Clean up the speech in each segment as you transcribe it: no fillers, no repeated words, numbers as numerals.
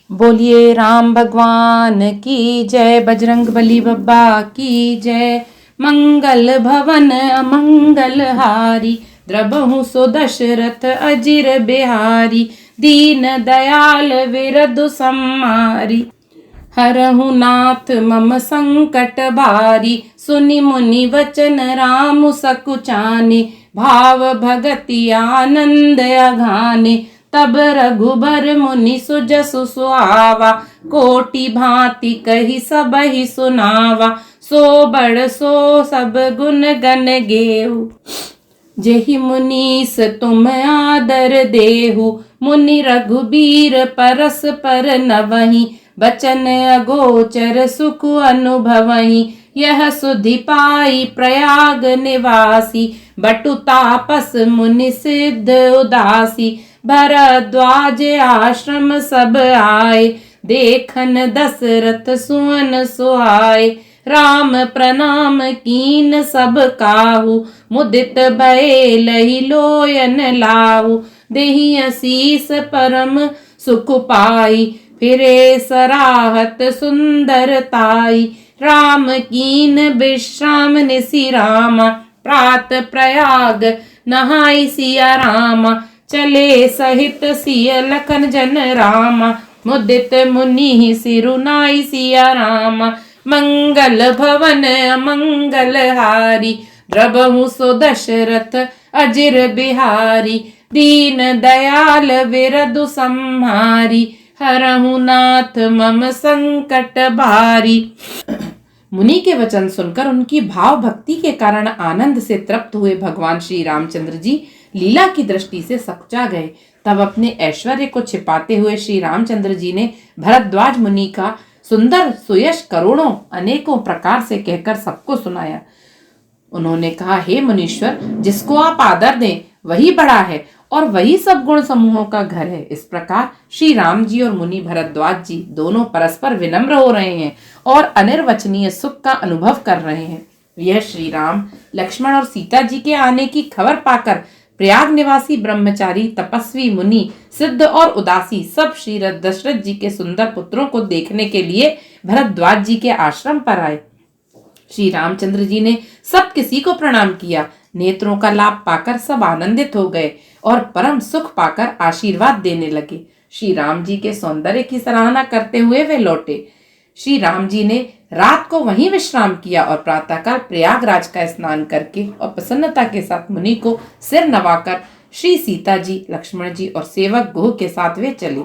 बोलिए राम भगवान की जय, बजरंग बली बब्बा की जय। मंगल भवन अमंगल हारी, द्रबहु सो दशरथ अजिर बिहारी। दीन दयाल विरधु सम्मारी, हरहु नाथ मम संकट भारी। सुनि मुनि वचन राम सकुचाने, भाव भगति आनंद अघाने। तब रघुबर मुनि सुजसु सुहावा, कोटि भांति कहि सबहि सुनावा। सो बड़ सो सब गुण गन गेहु, जेहि मुनीस तुम आदर देहु। मुनि रघुबीर परस पर नवहि, बचन अगोचर सुख अनुभवहि। यह सुधि पाई प्रयाग निवासी, बटु तापस मुनि सिद्ध उदासी। भरद्वाज आश्रम सब आए, देखन दशरथ सुवन सुहाए। राम प्रणाम कीन सब काहू, मुदित भये लहि लोयन लाहू। देहि असीस परम सुख पाई, फिरे सराहत सुंदरताई। राम कीन विश्राम निसि रामा, प्रात प्रयाग नहाई सिया रामा। चले सहित सिय लखन जन रामा, मुदित मुनि सिरुनाई सिया रामा। मंगल भवन अमंगल हारी, द्रबहु सो दशरथ अजिर बिहारी। दीन दयाल विरधु सम्हारी, हरहु नाथ मम संकट भारी। मुनि के वचन सुनकर उनकी भाव भक्ति के कारण आनंद से तृप्त हुए भगवान श्री रामचंद्र जी लीला की दृष्टि से सकुचा गए। तब अपने ऐश्वर्य को छिपाते हुए श्री रामचंद्र जी ने भरद्वाज मुनि का सुंदर सुयश करोड़ों अनेकों प्रकार से कहकर सबको सुनाया। उन्होंने कहा, हे मुनीश्वर, जिसको आप आदर दें वही बड़ा है और वही सब गुण समूहों का घर है। इस प्रकार श्री राम जी और मुनि भरद्वाज जी दोनों परस्पर विनम्र हो रहे हैं और अनिर्वचनीय सुख का अनुभव कर रहे हैं। यह श्री राम, लक्ष्मण और सीता जी के आने की खबर पाकर प्रयाग निवासी ब्रह्मचारी, तपस्वी, मुनि, सिद्ध और उदासी सब श्री दशरथ जी के सुंदर पुत्रों को देखने के लिए भरद्वाज जी के आश्रम पर आए। श्री रामचंद्र जी ने सब किसी को प्रणाम किया। नेत्रों का लाभ पाकर सब आनंदित हो गए और परम सुख पाकर आशीर्वाद देने लगे। श्री राम जी के सौंदर्य की सराहना करते हुए वे लौटे। श्री राम जी ने रात को वहीं विश्राम किया और प्रातःकाल प्रयागराज का स्नान करके और प्रसन्नता के साथ मुनि को सिर नवाकर श्री सीता जी, लक्ष्मण जी और सेवक गुह के साथ वे चले।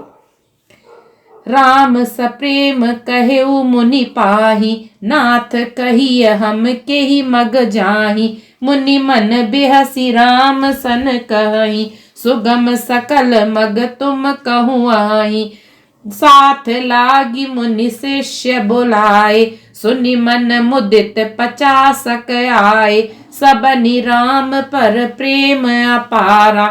राम सप्रेम कहेउ मुनि पाही, नाथ कहिय हम केहि मग जाही। मुनि मन बिहसी राम सन कहि, सुगम सकल मग तुम कहु आही। साथ लागी मुनि शिष्य बुलाए, सुनि मन मुदित 50 आए। सबनि राम पर प्रेम अपारा,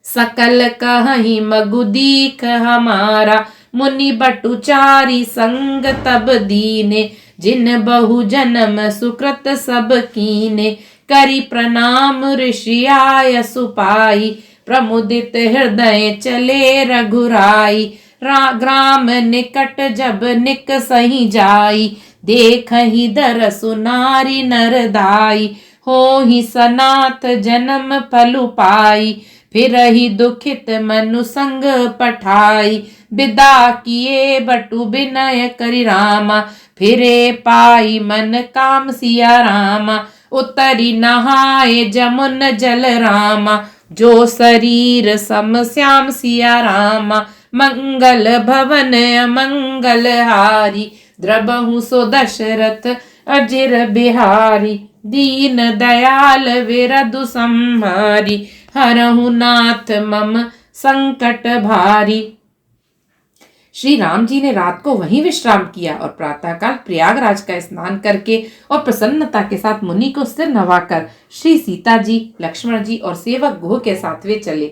सकल कहि मगु दीख हमारा। मुनि बटुचारी संग तब दीने, जिन बहु जन्म सुकृत सब कीने। करी प्रणाम ऋषि आय सुपाई, प्रमुदित हृदय चले रघुराई। ग्राम निकट जब निक सही जाई, देखहि दरसु नारी नर दाई। होहि सनाथ जन्म फलु पाई, फिरहि दुखित मनु संग पठाई। विदा किए बटु विनय करि रामा, फिरे पाई मन काम सिया रामा। उतरी नहाए जमुन जल रामा, जो शरीर सम श्याम सिया रामा। मंगल भवन अमंगल हारी, द्रबहु सो दशरथ अजिर बिहारी। दीन दयाल विरधु सम्हारी, हरहु नाथ मम संकट भारी। श्री राम जी ने रात को वहीं विश्राम किया और प्रातःकाल प्रयागराज का स्नान करके और प्रसन्नता के साथ मुनि को सिर नवाकर श्री सीता जी, लक्ष्मण जी और सेवक गुह के साथ वे चले।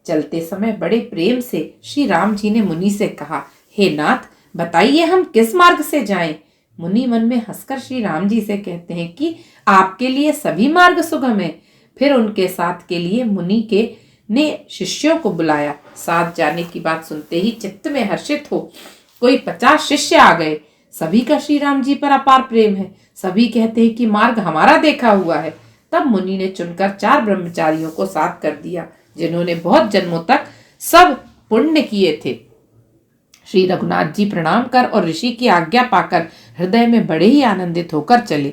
चलते समय बड़े प्रेम से श्री राम जी ने मुनि से कहा, हे नाथ, बताइए हम किस मार्ग से जाएं? मुनि मन में हंसकर श्री राम जी से कहते हैं कि आपके लिए सभी मार्ग सुगम है। फिर उनके साथ के लिए मुनि के ने शिष्यों को बुलाया। साथ जाने की बात सुनते ही चित्त में हर्षित हो कोई 50 शिष्य आ गए। सभी का श्री राम जी पर अपार प्रेम है। सभी कहते हैं कि मार्ग हमारा देखा हुआ है। तब मुनि ने चुनकर 4 ब्रह्मचारियों को साथ कर दिया, जिन्होंने बहुत जन्मों तक सब पुण्य किए थे। श्री रघुनाथ जी प्रणाम कर और ऋषि की आज्ञा पाकर हृदय में बड़े ही आनंदित होकर चले।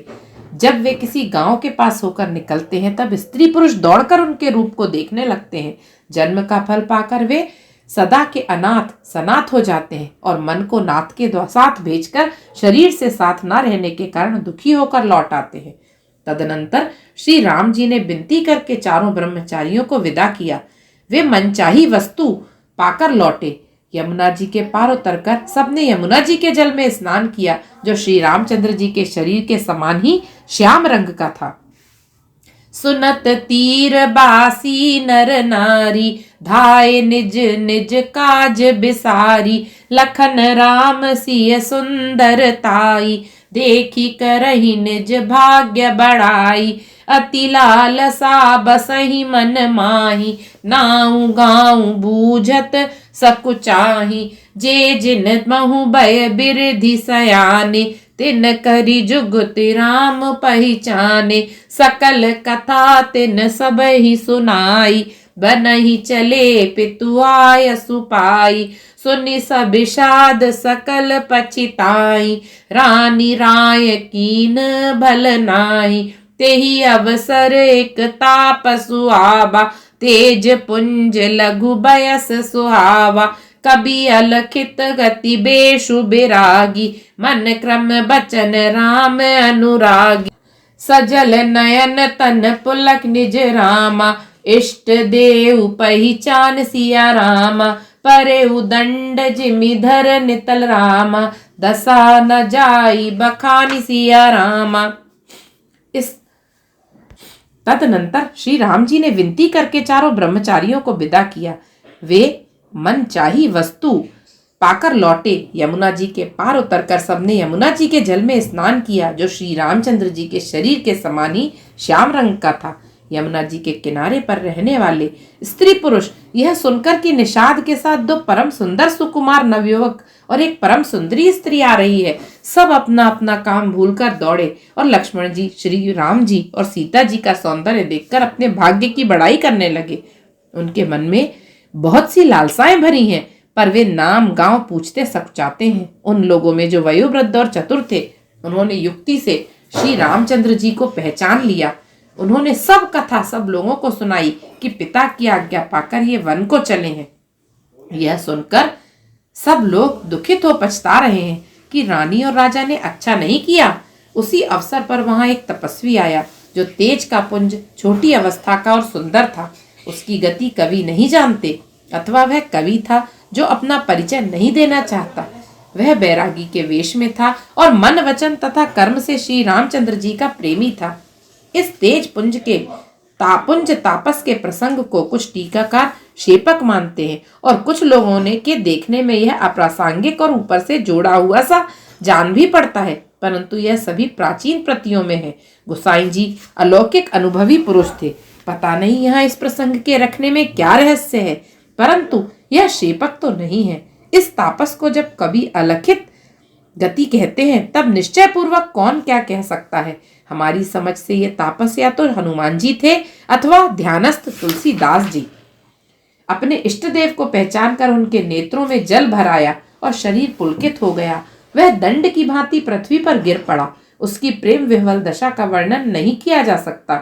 जब वे किसी गांव के पास होकर निकलते हैं, तब स्त्री पुरुष दौड़कर उनके रूप को देखने लगते हैं। जन्म का फल पाकर वे सदा के अनाथ सनाथ हो जाते हैं और मन को नाथ के साथ भेजकर शरीर से साथ न रहने के कारण दुखी होकर लौट आते हैं। तदनंतर श्री राम जी ने विनती करके 4 ब्रह्मचारियों को विदा किया। वे मनचाही वस्तु पाकर लौटे। यमुना जी के पार उतरकर सबने यमुना जी के जल में स्नान किया, जो श्री रामचंद्र जी के शरीर के समान ही श्याम रंग का था। सुनत तीर बासी नर नारी, धाये निज निज काज बिसारी। लखन राम सिय सुंदर ताई, देखी करही निज भाग्य बढ़ाई। अति लालसा बसहि मन माही, नाऊ गाऊ बूझत सकुचाही। जे जिन महु भय बिरधि सयाने, तिन करी जुगति राम पहचाने। सकल कथा तिन सब ही सुनाई, बनहि चले पितु आय सुपाई। सुनि सब विषाद सकल पछिताई, रानी राय कीन भल नाई। तेहि अवसर एक तापसु आवा, तेज पुंज लघु बयस सुहावा। कभी अलखित गति बेशु बिरागी, मन क्रम बचन राम अनुरागी। सजल नयन तन पुलक निज रामा, इष्ट देव पहिचान सिया रामा। परे उदंड जिमि धर नितल रामा, दशा न जाई बखानी सिया रामा। इस तदनंतर श्री राम जी ने विनती करके 4 ब्रह्मचारियों को विदा किया। वे मन चाही वस्तु पाकर लौटे। यमुना जी के पार उतरकर सबने यमुना जी के जल में स्नान किया, जो श्री रामचंद्र जी के शरीर के समान ही श्याम रंग का था। यमुना जी के किनारे पर रहने वाले स्त्री पुरुष यह सुनकर कि निषाद के साथ 2 परम सुंदर सुकुमार नवयुवक और एक परम सुंदरी स्त्री आ रही है, सब अपना अपना काम भूलकर दौड़े और लक्ष्मण जी, श्री राम जी और सीता जी का सौंदर्य देखकर अपने भाग्य की बड़ाई करने लगे। उनके मन में बहुत सी लालसाएं भरी हैं, पर वे नाम गांव पूछते सकुचाते हैं। उन लोगों में जो वयोवृद्ध और चतुर थे, उन्होंने युक्ति से श्री रामचंद्र जी को पहचान लिया। उन्होंने सब कथा सब लोगों को सुनाई कि पिता की आज्ञा पाकर ये वन को चले हैं। यह सुनकर सब लोग दुखित हो पछता रहे हैं कि रानी और राजा ने अच्छा नहीं किया। उसी अवसर पर वहां एक तपस्वी आया, जो तेज का पुंज, छोटी अवस्था का और सुंदर था। उसकी गति कवि नहीं जानते, अथवा वह कवि था जो अपना परिचय नहीं देना चाहता। वह बैरागी के वेश में था और मन वचन तथा कर्म से श्री रामचंद्र जी का प्रेमी था। इस तेज पुंज के तापस के प्रसंग को कुछ टीकाकार शेपक मानते हैं और कुछ लोगों ने के देखने में यह अप्रासंगिक और ऊपर से जोड़ा हुआ सा जान भी पड़ता है, परंतु यह सभी प्राचीन प्रतियों में है। गोसाई जी अलौकिक अनुभवी पुरुष थे। पता नहीं यहाँ इस प्रसंग के रखने में क्या रहस्य है, परंतु यह शेपक तो नहीं है। इस तापस को जब कभी अलखित गति कहते हैं, तब निश्चय पूर्वक कौन क्या कह सकता है। हमारी समझ से ये तापस या तो हनुमान जी थे अथवा ध्यानस्थ तुलसीदास जी। अपने इष्ट देव को पहचान कर उनके नेत्रों में जल भर आया और शरीर पुलकित हो गया। वह दंड की भांति पृथ्वी पर गिर पड़ा। उसकी प्रेम विह्वल दशा का वर्णन नहीं किया जा सकता।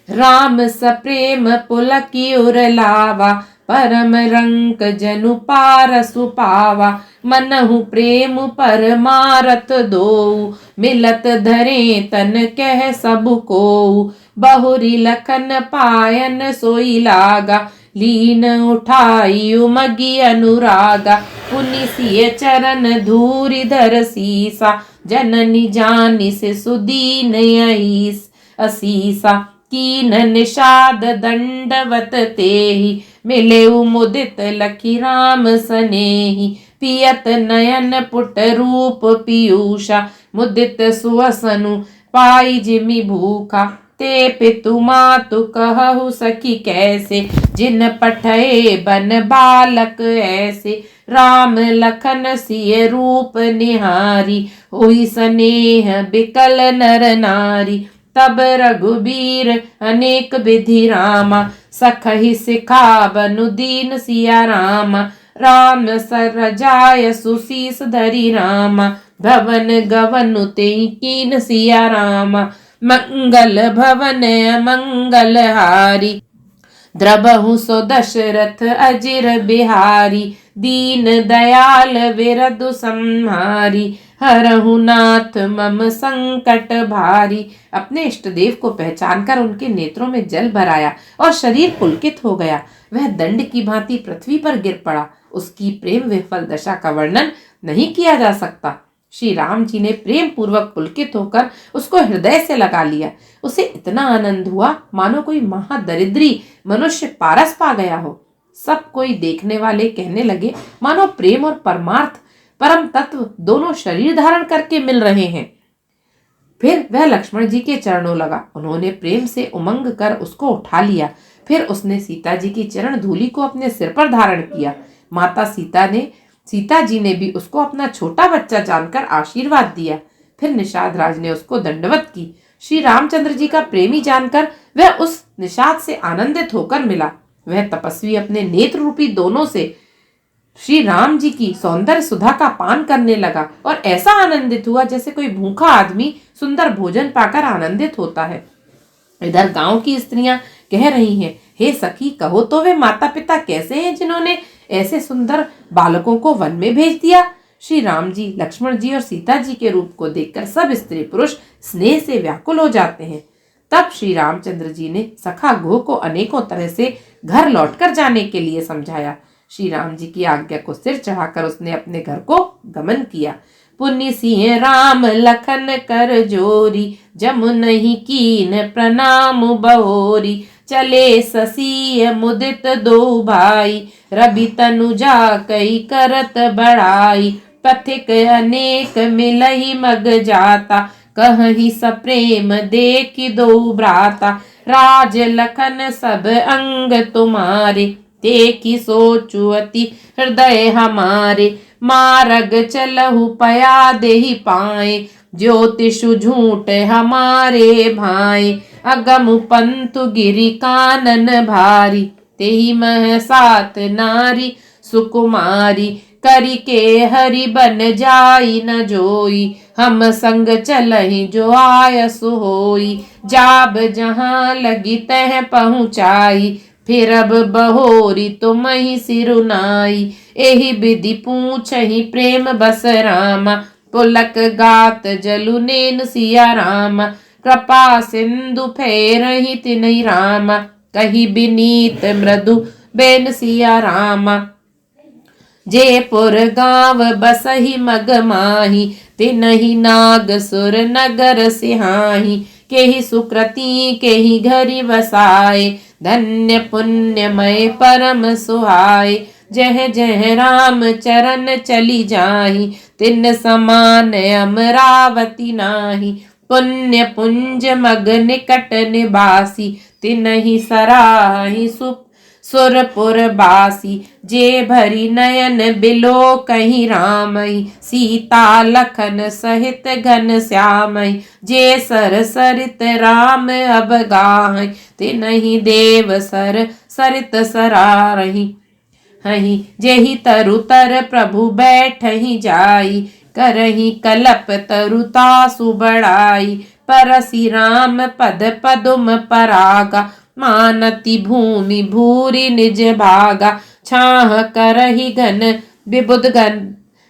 राम सप्रेम पुलकी उर लावा, परम रंक जनु पारसु पावा। मनहु प्रेम पर मारत दो, मिलत धरे तन कह सब को। बहुरी लखन पायन सोई लागा, लीन उठाई उमगी अनुरागा। पुनि सिय चरण धूरि धर सीसा, जननी जानी से सुदीन असीसा। कीन निषाद दंडवत तेहि, मिले मुदित लखी राम सनेहि। पियत नयन पुट रूप पीयूषा, मुदित सुवसनु पाई जिमि भूखा। ते पितु मातु कहु सखी कैसे, जिन पठए बन बालक ऐसे। राम लखन सिय रूप निहारी, होई स्नेह बिकल नर नारी। तब रघुबीर अनेक विधि रामा, सखहि सिखा बनु दीन सिया रामा। राम सरजाय सुसीस धरि रामा, भवन गवनु तेहि कीन सिया रामा। मंगल भवन अमंगल हारी, द्रबहु सो दशरथ अजिर बिहारी। दीन दयाल विरधु संहारी, हरहु नाथ मम संकट भारी। अपने इष्ट देव को पहचान कर उनके नेत्रों में जल भर आया और शरीर पुलकित हो गया। वह दंड की भांति पृथ्वी पर गिर पड़ा। उसकी प्रेम विफल दशा का वर्णन नहीं किया जा सकता। श्री राम जी ने प्रेम पूर्वक पुलकित होकर उसको हृदय से लगा लिया। उसे इतना आनंद हुआ मानो कोई महादरिद्री मनुष्य पारस पा गया हो। सब कोई देखने वाले कहने लगे मानो प्रेम और परमार्थ परम तत्व दोनों शरीर धारण करके मिल रहे हैं। फिर वह लक्ष्मण जी के चरणों लगा। उन्होंने प्रेम से उमंग कर उसको उठा लिया। फिर उसने सीता जी की चरण धूलि को अपने सिर पर धारण किया। माता सीता जी ने भी उसको अपना छोटा बच्चा जानकर आशीर्वाद दिया। फिर निषाद राज ने उसको दंडवत की। श्री रामचंद्र जी का प्रेमी जानकर वह उस निषाद से आनंदित होकर मिला। वह तपस्वी अपने नेत्र रूपी दोनों से श्री राम जी की सौंदर्य सुधा का पान करने लगा और ऐसा आनंदित हुआ जैसे कोई भूखा आदमी सुंदर भोजन पाकर आनंदित होता है। इधर गांव की स्त्रियां कह रही हैं, हे सखी, कहो तो वे माता पिता कैसे हैं जिन्होंने ऐसे सुंदर बालकों को वन में भेज दिया। श्री राम जी, लक्ष्मण जी और सीता जी के रूप को देखकर सब स्त्री पुरुष स्नेह से व्याकुल हो जाते हैं। तब श्री रामचंद्र जी ने सखा गोह को अनेकों तरह से घर लौटकर जाने के लिए समझाया। श्री राम जी की आज्ञा को सिर चढ़ाकर उसने अपने घर को गमन किया। पुण्य सिंह राम लखन कर जोरी, जमुनहि कीन प्रणाम बहोरी। चले ससीय मुदित दो भाई, रवि तनुजा कई करत बढ़ाई। पथिक अनेक मिलहि मग जाता, कहहि सप्रेम देखि दो भ्राता। राज लखन सब अंग तुम्हारे, देखि सोचु अति हृदय हमारे। मारग चलहु पया देहि पाए, ज्योतिषु झूठ हमारे भाई। अगम पंतु गिरि कानन भारी, तेहि मह सात नारी सुकुमारी। करि के हरि बन जाई न जोई, हम संग चलहि जो आयसु होई। जाब जहाँ लगी तह पहुँचाई, फिर अब बहोरी तुम ही सिरुनाई। एहि विधि पूछहि प्रेम बस रामा, पुलक गात जलु नेन सिया रामा। कृपा सिंधु फेरहि तिन्हि रामा, कही बिनीत मृदु बेन सिया रामा। जयपुर गांव बसहि मग माही, तिन्हि नाग सुर नगर सिहाही। केहि सुकृति केहि घरि वसाए, धन्य पुण्यमय परम सुहाए। जह जह राम चरण चली जाहि, तिन समान अमरावती नाही। पुण्य पुंज मग निकट निवासी, तिन्हि सराहि सुरपुर बासी। जे भरी नयन बिलो कहीं रामई, सीता लखन सहित घन श्यामई। जे सर सरित राम अब गाहि, तिन्हि देव सर सरित सरारहि। हहि जेहि तरु तर प्रभु बैठहि जाई, करहि कलप तरुतासु बढ़ाई। परसि राम पद पदुम परागा, मानति भूमि भूरि निज भागा। छाह करहि घन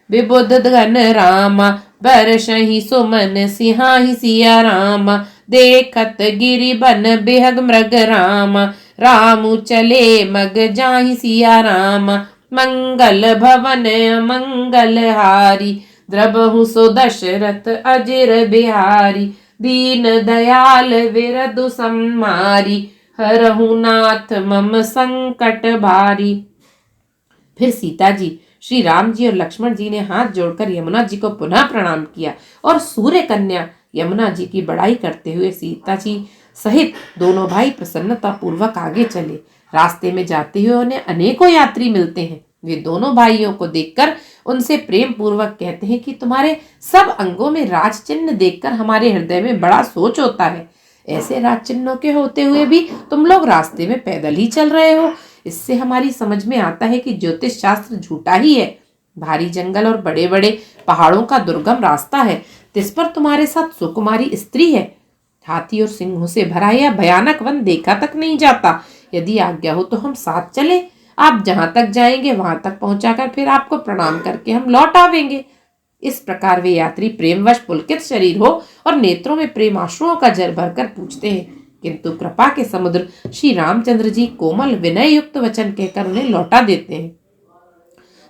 विबुध घन रामा, बरसहि सुमन सिहाहि सिया रामा। देखत गिरि बन बिहग मृग रामा, रामु चले मग जाहि सिया रामा। मंगल भवन मंगल हारी, द्रबहु सो दशरथ अजिर बिहारी। दीन दयाल विरधु संहारी, हरहु नाथ मम संकट भारी। फिर सीता जी, श्री राम जी और लक्ष्मण जी ने हाथ जोड़कर यमुना जी को पुनः प्रणाम किया और सूर्य कन्या यमुना जी की बड़ाई करते हुए सीता जी सहित दोनों भाई प्रसन्नता पूर्वक आगे चले। रास्ते में जाते हुए उन्हें अनेकों यात्री मिलते हैं। वे दोनों भाइयों को देखकर उनसे प्रेम पूर्वक कहते हैं कि तुम्हारे सब अंगों में राज चिन्ह देखकर हमारे हृदय में बड़ा सोच होता है। ऐसे राज चिन्हों के होते हुए भी तुम लोग रास्ते में पैदल ही चल रहे हो। इससे हमारी समझ में आता है कि ज्योतिष शास्त्र झूठा ही है। भारी जंगल और बड़े बड़े पहाड़ों का दुर्गम रास्ता है, जिस पर तुम्हारे साथ सुकुमारी स्त्री है। हाथी और सिंहों से भरा यह भयानक वन देखा तक नहीं जाता। यदि आज्ञा हो तो हम साथ चले। आप जहां तक जाएंगे वहां तक पहुंचाकर फिर आपको प्रणाम करके हम लौट आवेंगे। इस प्रकार वे यात्री प्रेमवश पुलकित शरीर हो और नेत्रों में प्रेम आंसुओं का जल भरकर पूछते हैं, किंतु कृपा के समुद्र श्री रामचंद्र जी कोमल विनय युक्त वचन कहकर उन्हें लौटा देते हैं।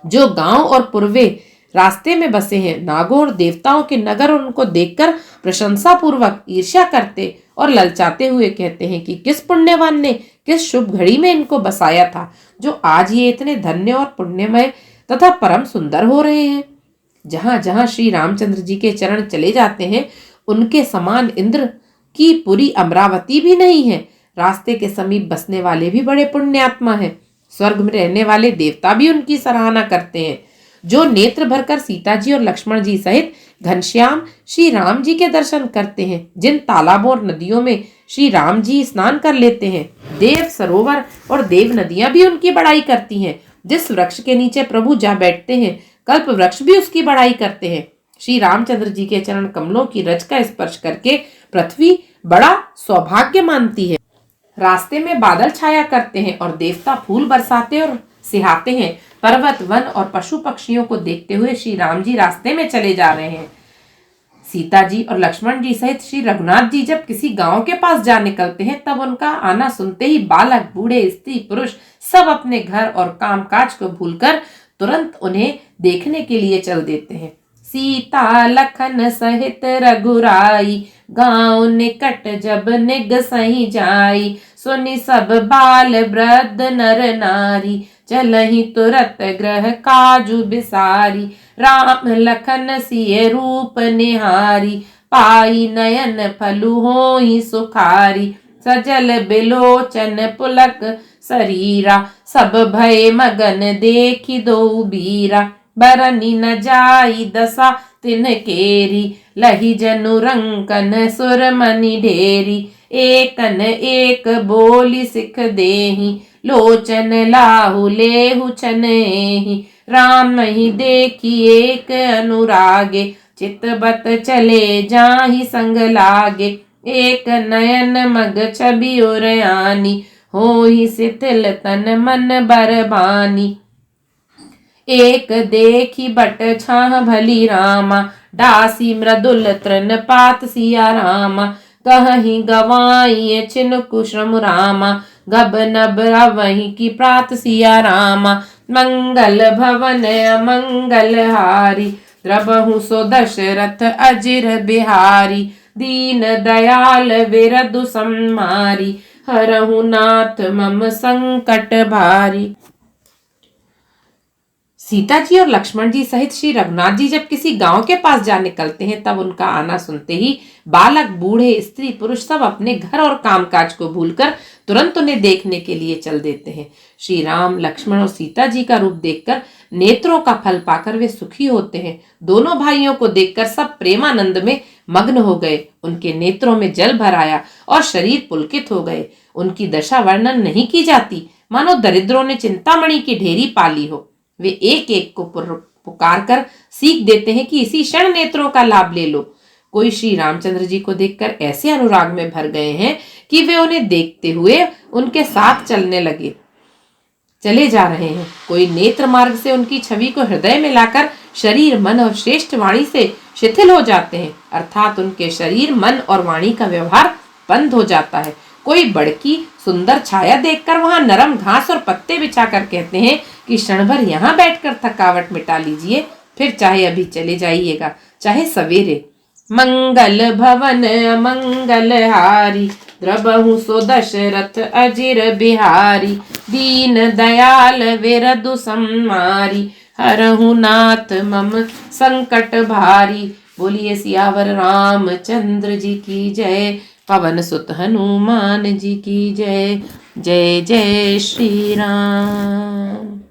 जो गांव और पूर्वे रास्ते में बसे हैं, नागों और देवताओं के नगर उनको देखकर प्रशंसा पूर्वक ईर्ष्या करते और ललचाते हुए कहते हैं कि किस पुण्यवान ने किस शुभ घड़ी में इनको बसाया था, जो आज ये इतने धन्य और पुण्यमय तथा परम सुंदर हो रहे हैं। जहां जहां श्री रामचंद्र जी के चरण चले जाते हैं, उनके समान इंद्र की पूरी अमरावती भी नहीं है। रास्ते के समीप बसने वाले भी बड़े पुण्यात्मा हैं। स्वर्ग में रहने वाले देवता भी उनकी सराहना करते हैं। जो नेत्र भरकर सीता जी और लक्ष्मण जी सहित घनश्याम श्री राम जी के दर्शन करते हैं, जिन तालाबों और नदियों में श्री राम जी स्नान कर लेते हैं, देव सरोवर और देव नदियां भी उनकी बड़ाई करती हैं। जिस वृक्ष के नीचे प्रभु जा बैठते हैं, कल्प वृक्ष भी उसकी बड़ाई करते हैं। श्री रामचंद्र जी के चरण कमलों की रज का स्पर्श करके पृथ्वी बड़ा सौभाग्य मानती है। रास्ते में बादल छाया करते हैं और देवता फूल बरसाते और सिहाते हैं। पर्वत, वन और पशु पक्षियों को देखते हुए श्री राम जी रास्ते में चले जा रहे हैं। सीता जी और लक्ष्मण जी सहित श्री रघुनाथ जी जब किसी गांव के पास जा निकलते हैं, तब उनका आना सुनते ही बालक, बूढ़े, स्त्री, पुरुष सब अपने घर और कामकाज को भूलकर तुरंत उन्हें देखने के लिए चल देते हैं। सीता लखन सहित रघुराई, गांव निकट जब निग सही जाई। सुनि सब बाल वृद्ध नर नारी, चलहि तुरत ग्रह काजु बिसारी। राम लखन सिय रूप निहारी, पाई नयन फलु होई सुखारी। सजल बिलोचन पुलक शरीरा, सब भय मगन देखी दो बीरा। बरनी न जाई दशा तिन केरी, लही जनु रंकन सुरमणि ढेरी। एकन एक बोली सिख देही, लोचन लाहु लेहु छनेहि। राम ही देखी एक अनुरागे, चितबत चले जाहि संग लागे। एक नयन मग छवि उरयानी, होहि शिथिल तन मन बरबानी। एक देखी बट छाह भली रामा, डासी मृदुल तृण पात सिया रामा। कहीं गवाई छिनुकु श्रम रामा, गब नब अवहीं की प्रात सिया रामा। मंगल भवन अमंगल हारी, द्रबहु सो दशरथ अजिर बिहारी। दीन दयाल विरदु सम्मारी, हरहु नाथ मम संकट भारी। सीता जी और लक्ष्मण जी सहित श्री रघुनाथ जी जब किसी गांव के पास जा निकलते हैं, तब उनका आना सुनते ही बालक, बूढ़े, स्त्री, पुरुष सब अपने घर और कामकाज को भूलकर तुरंत उन्हें देखने के लिए चल देते हैं। श्री राम, लक्ष्मण और सीता जी का रूप देखकर नेत्रों का फल पाकर वे सुखी होते हैं। दोनों भाइयों को देखकर सब प्रेमानंद में मग्न हो गए। उनके नेत्रों में जल भर आया और शरीर पुलकित हो गए। उनकी दशा वर्णन नहीं की जाती, मानो दरिद्रों ने चिंतामणि की ढेरी पाली हो। वे एक एक को पुकार कर सीख देते हैं कि इसी क्षण नेत्रों का लाभ ले लो। कोई श्री रामचंद्र जी को देखकर ऐसे अनुराग में भर गए हैं कि वे उन्हें देखते हुए उनके साथ चले जा रहे हैं। कोई नेत्र मार्ग से उनकी छवि को हृदय में लाकर शरीर, मन और श्रेष्ठ वाणी से शिथिल हो जाते हैं, अर्थात उनके शरीर, मन और वाणी का व्यवहार बंद हो जाता है। कोई बड़की सुंदर छाया देखकर वहां नरम घास और पत्ते बिछाकर कहते हैं कि क्षण भर यहाँ बैठकर थकावट मिटा लीजिए, फिर चाहे अभी चले जाइएगा, चाहे सवेरे। मंगल भवन अमंगल हारी, द्रबहु सो दशरथ अजिर बिहारी। दीन दयाल विरदु सम्मारी, हरहु नाथ मम संकट भारी। बोलिए सियावर रामचंद्र जी की जय। पवन सुत हनुमान जी की जय। जय जय श्री राम।